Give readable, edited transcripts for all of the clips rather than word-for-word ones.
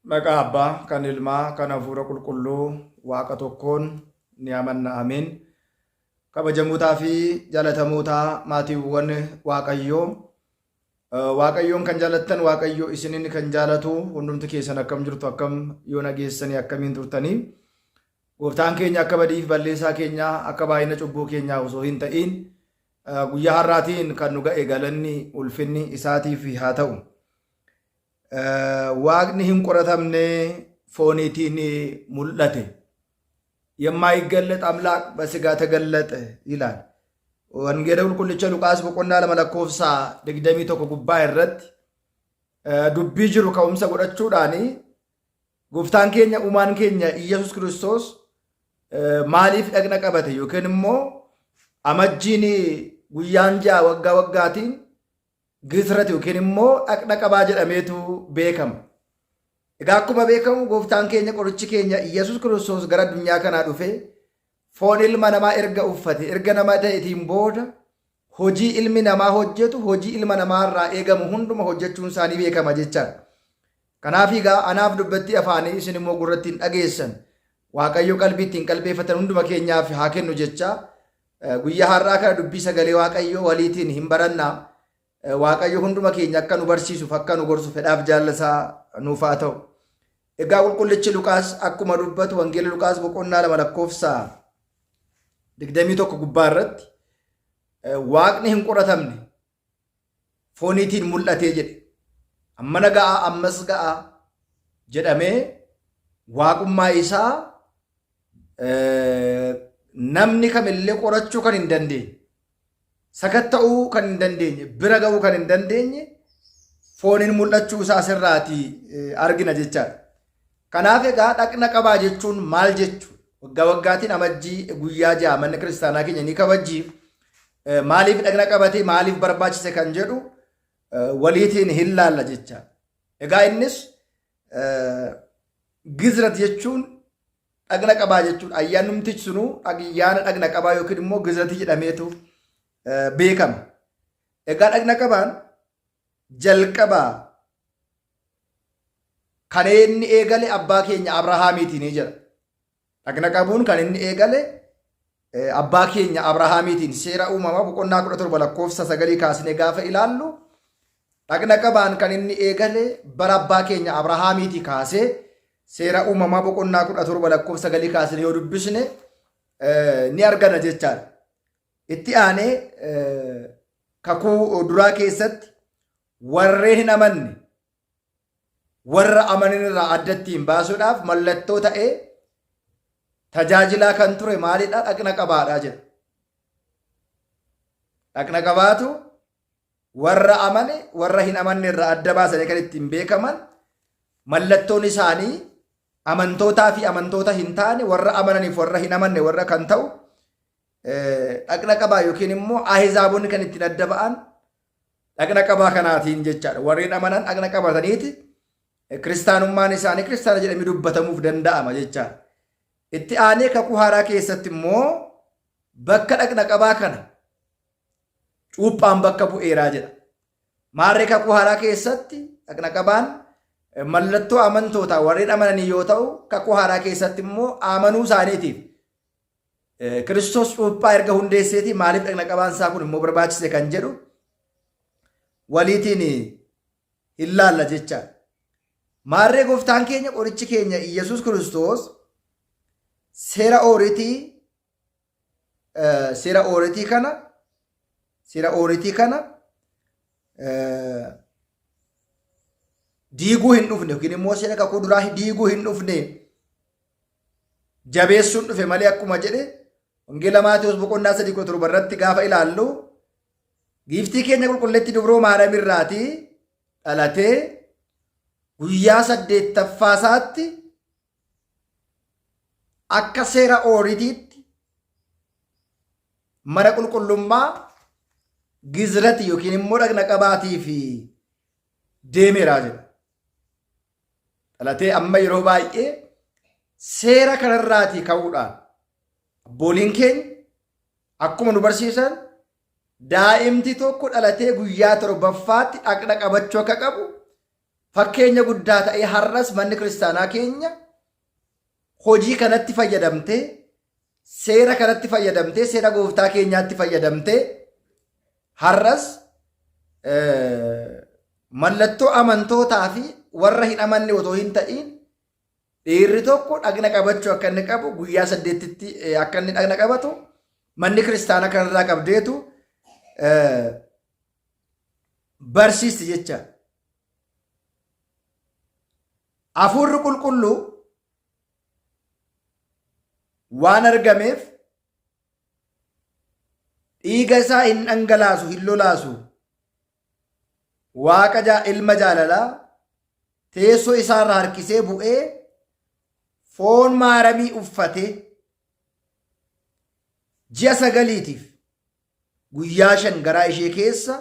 Maqaa Abbaa, kan Ilmaa, kan Hafuura Qulqulluu, Waaqa tokkoon ni amanna. Ameen. Kabajamootaa fi jaalatamootaa maatiiwwan Waaqayyoo. Waaqayyoon kan jaalattan Waaqayyoo isinin kan jaalatu hundumti keessan akkam jirtu, akkam yoo nageessanii akkamiin turtanii. Gooftaan keenya akka badiif balleessaa keenya akka baay'ina cubbuu keenyaa osoo hin ta'in guyyaa har'aatiin kan nu ga'e galanni ulfinni isaatiif haa ta'u. Waaqni hin qoratamne fooniitiin mul'ate የማይገለጥ አምላክ በስጋ ተገለጠ ይላል። ወንጌል ቁልቁልቸ ሉቃስ በቆና ለመለኮፍሳ ደግደሚ ቶኮ ጉባኤ ረት ዱቢ ጅሩ ከውምሰ ጎዳቹዳኒ ጉፍታን ኬኛ ኡማን ኬኛ ኢየሱስ ክርስቶስ ማሊፍ ደቅነ ቀበተ ዮከንሞ አመጂኒ ጉያንጃ ወጋ ወጋቲን ግዝረት ዮከንሞ ደቅነ ቀባ ጀደሜቱ ቤከም Egaa akkuma beekamu gooftaan keenya qorichi keenya Iyyasuus Kiristoos gara addunyaa kanaa dhufe foon ilma namaa erga uffate erga nama ta'etiin booda hojii ilmi namaa hojjetu hojii ilma namaa irraa eegamu hunduma hojjechuun isaanii beekama jechaadha. Kanaaf egaa anaaf dubbatti afaanii isin immoo gurrattiin dhageessan Waaqayyo qalbiittiin qalbeeffatan hunduma keenyaaf haa kennu jecha guyyaa har'aa kana dubbii sagalee Waaqayyo waliitiin hin barannaa. Waaqayyo hunduma keenya akka nu barsiisuuf akka nu gorsu fedhaaf jaallasaa nuuf haa ta'u. Egaa qulqullichi Luqaas akkuma dubbatu wangeela Luqaas boqonnaa 2 lakkoofsa 21 gubbaa irratti Waaqni hin qoratamne fooniitiin mul'atee jedhe. Ammana ga'a ammas ga'a jedhamee waaqummaa isaa namni kamillee qorachuu kan hin dandeenye. Sakatta'uu kan hin dandeenye, bira ga'uu kan hin dandeenye fooniin mul'achuu isaa sirraati argina jechaadha. Kanaaf egaa dhaqna qabaa jechuun maal jechuudha? Waggaa waggaatiin amajjii guyyaa 6 manni kiristaanaa keenya ni kabajji. Maaliif dhaqna qabatee maaliif barbaachise kan jedhu waliitiin hin laalla jechaadha. Egaa innis gizrat jechuun dhaqna qabaa jechuudha. Ayyaannumtichi sunuu ayyaana dhaqna qabaa yookiin immoo gizratii jedhameetu beekama. Egaa dhaqna qabaan jalqabaa kan inni eegale abbaa keenya Abrahaamiitiin jedha. Dhaqna qabuun kan inni eegale abbaa keenya Abrahaamiitiin seera uumamaa boqonnaa 17 lakkoofsa 9 kaasnee gaafa ilaallu dhaqna qabaan kan inni eegale bara abbaa keenya Abrahaamiitii kaasee seera uumamaa boqonnaa 17 lakkoofsa 9 kaasnee yoo dubbisne ni argana jechaadha. Itti aanee kakuu duraa keessatti warreen hin amanne warra amanin irraa addattiin baasuudhaaf mallattoo ta'ee tajaajilaa kan ture maalidha? Dhaqna qabaadha jedha. Dhaqna qabaatu warra amane warra hin amanne irraa adda baasanii kan ittiin beekaman mallattoon isaanii amantootaa fi amantoota hin taane warra amananiif warra hin amanne warra kan ta'u dhaqna qabaa yookiin immoo ahizaabonni kan ittiin adda ba'an dhaqna qabaa kanaatiin jechaadha. Warreen amanan dhaqna qabataniiti kiristaanummaan isaanii kiristaana jedhamee dubbatamuuf danda'ama jechaadha. Itti aanee kakuu haaraa keessatti immoo bakka dhaqna qabaa kana cuuphaan bakka bu'eeraa jedha. Maarree kakuu haaraa keessatti dhaqna qabaan mallattoo amantootaa warreen amananii yoo ta'u kakuu haaraa keessatti immoo amanuu isaaniitiif Kiristoos cuuphaa erga hundeesseeti maaliif dhaqna qabaan isaa kun immoo barbaachise kan jedhu waliitiin hin laalla jechaadha. Maarree gooftaan keenya qorichi keenya Iyyasuus Kiristoos seera ooritii kana diiguu hin dhufne yookiin immoo seera kakuu duraa diiguu hin dhufne jabeessuun dhufe malee akkuma jedhe wangeela Maatewos boqonnaa 3 irratti gaafa ilaallu giiftii keenya qulqulleetti dubroo Maariyaam irraatii dhalatee guyyaa 8ffaasaatti akka seera ooritiitti mana qulqullummaa gizrati yookiin immoo dhaqna qabaatii fi deemeeraa jedha. Dhalatee amma yeroo baay'ee seera kanarraatii ka'uudhaan abbooliin keenya akkuma nu barsiisan daa'imti tokko dhalatee guyyaa 7ffaatti dhaqna qabachuu akka qabu fakkeenya guddaa ta'e har'as manni kiristaanaa keenya hojii kanatti fayyadamtee seera kanatti fayyadamtee seera gooftaa keenyaatti fayyadamtee har'as mallattoo amantootaa fi warra hin amanne otoo hin ta'in dhiirri tokko dhagna qabachuu akka inni qabu guyyaa 8tti akka inni dhagna qabatu manni kiristaanaa kanarraa qabdeetu barsiisti jecha. Hafuurri qulqulluu waan argameef dhiiga isaa hin dhangalaasu hin lolaasu. Waaqa ilma jaalalaa teessoo isaarraa harkisee bu'ee foon maaramii uffatee ji'a 9tiif guyyaa 5 garaa ishee keessa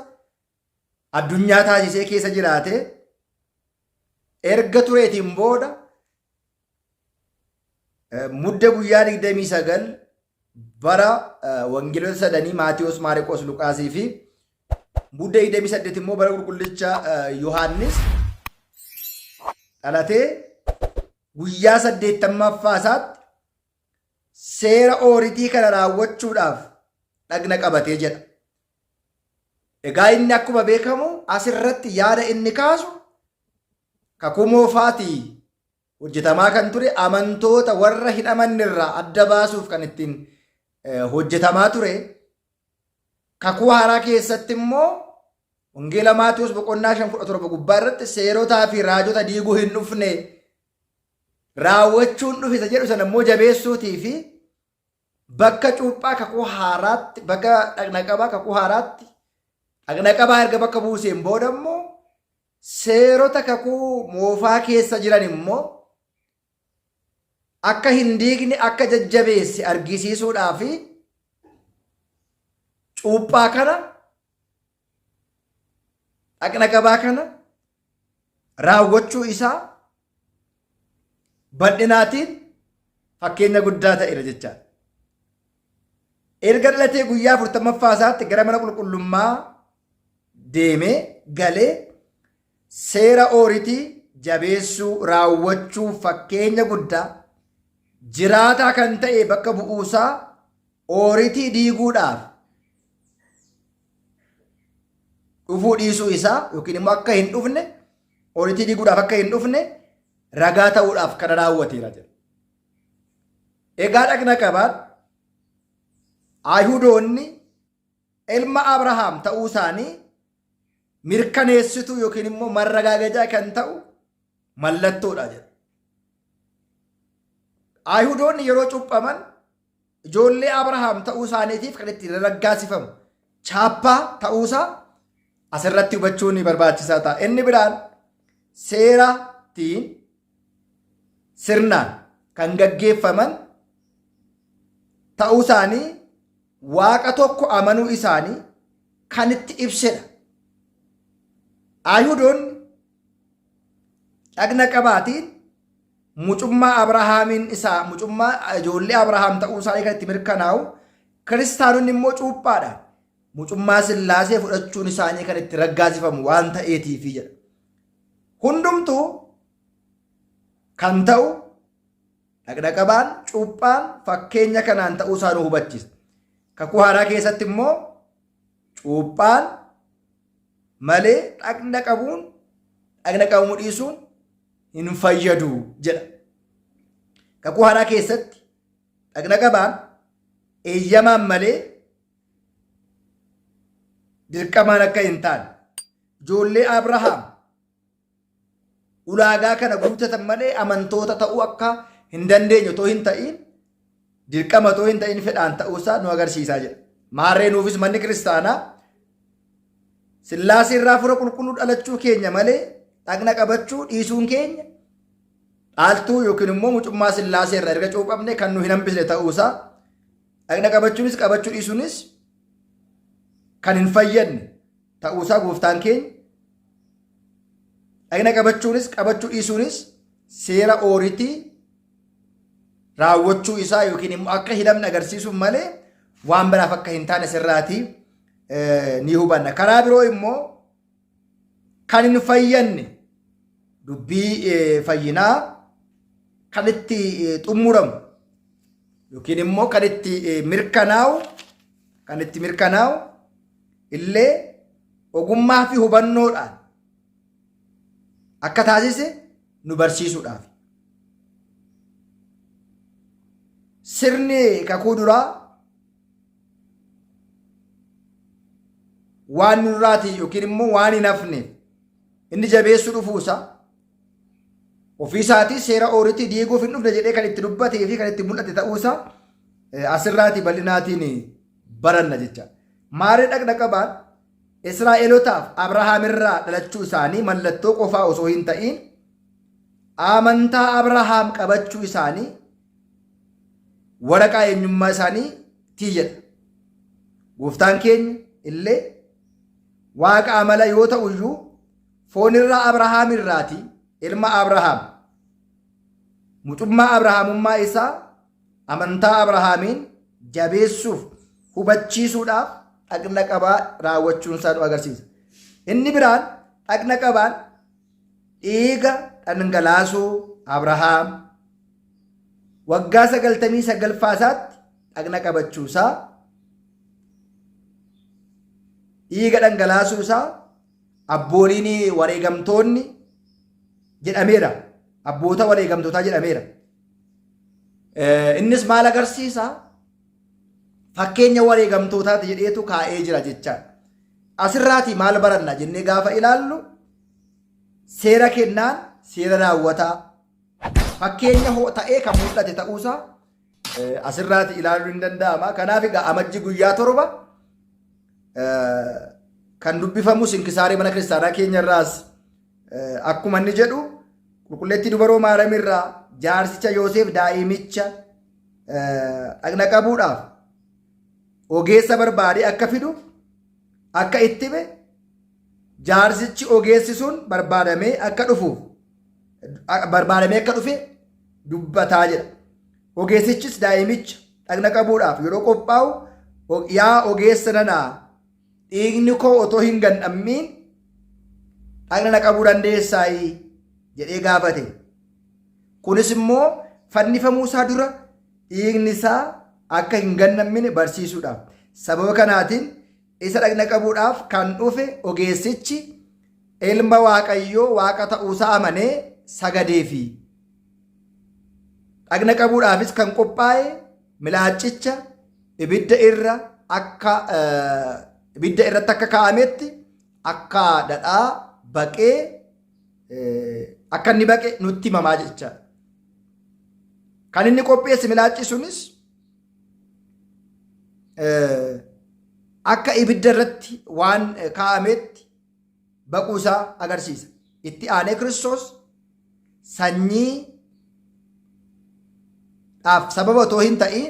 addunyaa taasisee keessa jiraate erga tureetiin booda mudda guyyaa 29 bara wangeelota sadanii Maatiyos, Maarqos, Luqaasii fi mudda 28 immoo bara qulqullicha Yohaannis dhalatee guyyaa 80ffaa isaatti seera ooritii kana raawwachuudhaaf dhagna qabatee jedha. Egaa inni akkuma beekamu asirratti yaada inni kaasu kakuu moofaatii hojjetamaa kan ture amantoota warra hin amannerraa adda baasuuf kan ittiin hojjetamaa ture. Kakuu haaraa keessatti immoo wangeela Maatiyos boqonnaa 5:17 gubbaa irratti seerotaa fi raajota diiguu hin dhufne raawwachuun dhufisa jedhu sana immoo jabeessuutii fi bakka cuuphaa kakuu haaraatti bakka dhagna qabaa kakuu haaraatti dhagna qabaa erga bakka buuseen booda immoo seerota kakuu moofaa keessa jiran immoo akka hin diigne akka jajjabeesse argisiisuudhaaf cuuphaa kana dhagna qabaa kana raawwachuu isaa bal'inaatiin fakkeenya guddaa ta'eera jechaadha. Erga dhalatee guyyaa 40ffaa isaatti gara mana qulqullummaa deemee galee seera ooritii jabeessuu raawwachuu fakkeenya guddaa jiraataa kan ta'e bakka bu'uusaa ooritii diiguudhaaf dhufuu dhiisuu isaa yookiin immoo akka hin dhufne ooritii diiguudhaaf akka hin dhufne ragaa ta'uudhaaf kana raawwateera jedha. Egaa dhagna qabaan Ayhudoonni ilma Abrahaam ta'uu isaanii mirkaneessituu yookiin immoo marragaagajaa kan ta'u mallattoodha jedha. Ayhudoonni yeroo cuuphaman ijoollee Abrahaam ta'uu isaaniitiif kan itti raggaasifamu chaappaa ta'uusaa asirratti hubachuun barbaachisaa ta'a. Inni biraan seeraatiin sirnaan kan gaggeeffaman ta'uu isaanii waaqa tokko amanuu isaanii kan itti ibsedha. Ayhudoonni dhagna qabaatiin mucummaa Abrahaamiin isaa mucummaa ijoollee Abrahaam ta'uu isaanii kan itti mirkanaa'u, kiristaanonni immoo cuuphaadhaan mucummaa Sillaasee fudhachuun isaanii kan itti raggaasifamu waan ta'eetiifi jedha. Hundumtuu kan ta'u dhagna qabaan cuuphaan fakkeenya kanaan ta'uu isaa nu hubachiisa. Kakuu haaraa keessatti immoo cuuphaan malee dhagna qabamuu dhiisuun hin fayyadu jedha. Kakuu haaraa keessatti dhagna qabaan eeyyamaan malee dirqamaan akka hin taane ijoollee Abrahaam ulaagaa kana guuttatan malee amantoota ta'uu akka hin dandeenye otoo hin ta'in dirqama otoo hin ta'in fedhaan ta'uusaa nu agarsiisaa jedha. Maarree nuufis manni kiristaanaa Sillaasee irraa fura qulqulluu dhalachuu keenya malee dhagna qabachuu dhiisuun keenya dhaaltuu yookiin immoo mucummaa Sillaasee irraa erga cuuphamne kan nu hin hambisne ta'uusaa dhagna qabachuunis qabachuu dhiisuunis kan hin fayyadne ta'uusaa gooftaan keenya dhagna qabachuunis qabachuu dhiisuunis seera ooritii raawwachuu isaa yookiin immoo akka hidhamne agarsiisuuf malee waan biraaf akka hin taane sirraatii ni hubanna. Karaa biroo immoo kan hin fayyadne dubbii fayyinaa kan itti xumuramu yookiin immoo kan itti mirkanaa'u illee ogummaa fi hubannoodhaan akka taasise nu barsiisuudhaaf. Sirni kakuu duraa waan nurraati yookiin immoo waan hin hafneef inni jabeessuu dhufuusa ofii isaatii seera ooriitii diiguuf hin dhufne jedhee kan itti dubbatee fi kan itti mul'ate ta'uusa asirraatii bal'inaatiin baranna jecha. Maaree dhaqna qabaan Israa'elotaaf Abrahaam irraa dhalachuu isaanii mallattoo qofaa osoo hin ta'in amantaa Abrahaam qabachuu isaanii waraqaa eenyummaa isaanii jedha. Gooftaan keenya illee waaqa amala yoo ta'u iyyuu foon irraa Abrahaam irraati ilma Abrahaam mucummaa Abrahaamummaa isaa amantaa Abrahaamiin jabeessuuf hubachiisuudhaaf dhaqna qabaa raawwachuun isaa nu agarsiisa. Inni biraan dhaqna qabaan dhiiga dhangalaasuu Abrahaam waggaa 99ffaatti dhaqna qabachuusaa dhiiga dhangalaasuusaa abbooliin wareegamtoonni jedhameera. Abboota wareegamtootaa jedhameera. Innis maal agarsiisa? Fakkeenya wareegamtootaati jedheetu kaa'ee jira jecha. Asirraati maal baranna jennee gaafa ilaallu seera kennaan seera raawwataa fakkeenya ta'ee kan mul'ate ta'uusaa asirraati ilaaluu hin danda'ama. Kanaaf egaa amajji guyyaa 7 kan dubbifamu sinkisaarii mana kiristaanaa keenyarraas akkuma inni jedhu qulqulleettii dubaroo Maariyamirraa jaarsicha Yoosef daa'imicha dhaqna qabuudhaaf ogeessa barbaadee akka fidu akka itti hime jaarsichi ogeessi sun barbaadamee akka dhufe dubbataa jedha. Ogeessichis daa'imicha dhaqna qabuudhaaf yeroo qophaa'u yaa ogeessa nanaa dhiigni koo otoo hin gandhammiin dhaqna qabuu dandeessaayi jedhee gaafate. Kunis immoo fannifamuu isaa dura dhiigni isaa akka hin gandhammine barsiisuudhaaf. Sababa kanaatiin isa dhaqna qabuudhaaf kan dhufe ogeessichi ilma Waaqayyoo waaqa ta'uusaa amanee sagadeefi. Dhaqna qabuudhaafis kan qophaa'e milaacicha ibidda irratti akka kaa'ametti akka dhadhaa baqee akka inni baqe nutti himamaa jecha. Kan inni qopheesse milaaci sunis akka ibidda irratti waan kaa'ametti baquusaa agarsiisa. Itti aanee Kiristoos sanyiidhaaf sababa otoo hin ta'in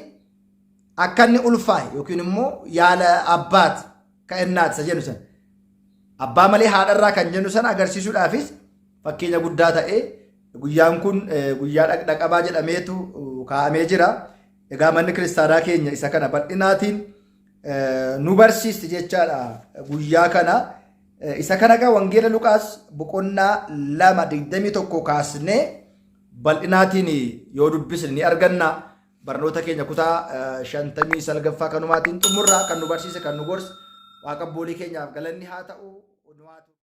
akka inni ulfaa'e yookiin immoo yaala abbaat ka'ennaati isa jennu sana. Abbaa malee haadharraa kan jennu sana agarsiisuudhaafis fakkeenya guddaa ta'ee guyyaan kun guyyaa dhaqna qabaa jedhameetu kaa'amee jira. Egaa manni kiristaanaa keenya isa kana bal'inaatiin nu barsiisti jechaadha guyyaa kana. Isa kana egaa wangeela Luqaas boqonnaa 2:21 kaasnee bal'inaatiin yoo dubbisne ni arganna. Barnoota keenya kutaa 59ffaa kanumaatiin xumurraa kan nu barsiise kan nu gorse waaqa abboolii keenyaaf galanni haa ta'u.